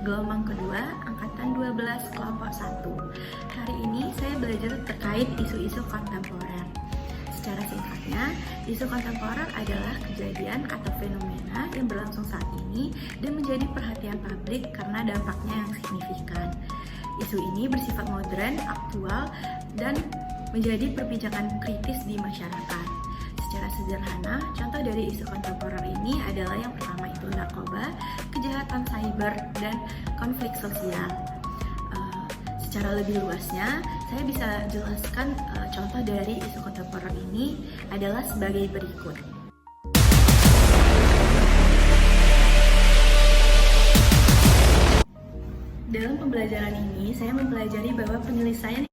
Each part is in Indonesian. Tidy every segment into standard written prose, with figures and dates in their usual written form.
gelombang kedua, Angkatan 12, kelompok 1. Hari ini saya belajar terkait isu-isu kontemporer. Secara singkatnya, isu kontemporer adalah kejadian atau fenomena yang berlangsung saat ini dan menjadi perhatian publik karena dampaknya yang signifikan. Isu ini bersifat modern, aktual, dan menjadi perbincangan kritis di masyarakat. Secara sederhana, contoh dari isu kontemporer ini adalah yang pertama itu narkoba, kejahatan cyber, dan konflik sosial. Secara lebih luasnya, saya bisa jelaskan contoh dari isu kontemporer ini adalah sebagai berikut. Dalam pembelajaran ini, saya mempelajari bahwa penyelesaian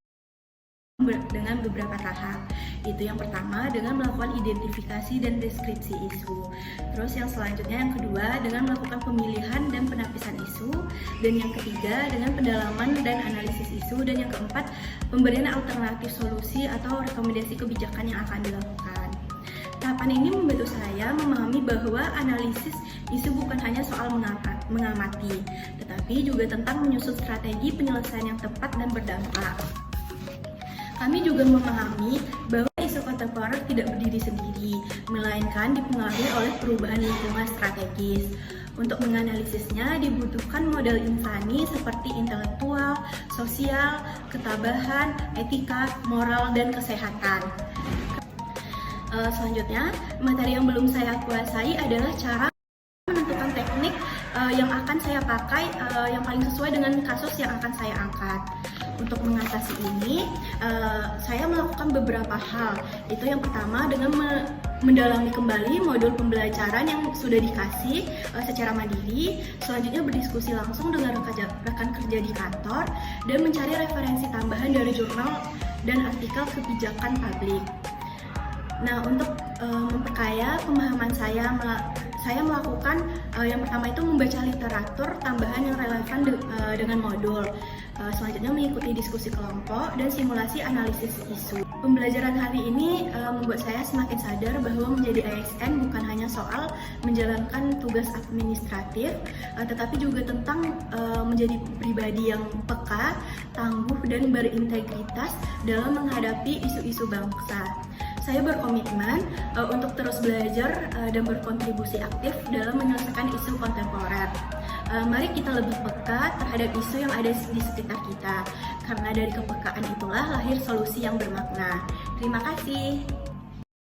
dengan beberapa tahap. Itu yang pertama dengan melakukan identifikasi dan deskripsi isu. Terus yang selanjutnya yang kedua dengan melakukan pemilihan dan penapisan isu. Dan yang ketiga dengan pendalaman dan analisis isu. Dan yang keempat pemberian alternatif solusi atau rekomendasi kebijakan yang akan dilakukan. Tahapan ini membantu saya memahami bahwa analisis isu bukan hanya soal mengamati, tetapi juga tentang menyusun strategi penyelesaian yang tepat dan berdampak. Kami juga memahami bahwa isu kontemporer tidak berdiri sendiri, melainkan dipengaruhi oleh perubahan lingkungan strategis. Untuk menganalisisnya dibutuhkan modal insani seperti intelektual, sosial, ketabahan, etika, moral, dan kesehatan. Selanjutnya, materi yang belum saya kuasai adalah cara menentukan teknik yang akan saya pakai yang paling sesuai dengan kasus yang akan saya angkat. Untuk mengatasi ini, saya melakukan beberapa hal. Itu yang pertama dengan mendalami kembali modul pembelajaran yang sudah dikasih secara mandiri. Selanjutnya berdiskusi langsung dengan rekan kerja di kantor dan mencari referensi tambahan dari jurnal dan artikel kebijakan publik. Nah, untuk memperkaya pemahaman saya melakukan yang pertama itu membaca literatur tambahan yang relevan dengan modul. Selanjutnya mengikuti diskusi kelompok dan simulasi analisis isu. Pembelajaran hari ini membuat saya semakin sadar bahwa menjadi ASN bukan hanya soal menjalankan tugas administratif, tetapi juga tentang menjadi pribadi yang peka, tangguh, dan berintegritas dalam menghadapi isu-isu bangsa. Saya berkomitmen untuk terus belajar dan berkontribusi aktif dalam menyelesaikan isu kontemporer. Mari kita lebih peka terhadap isu yang ada di sekitar kita, karena dari kepekaan itulah lahir solusi yang bermakna. Terima kasih.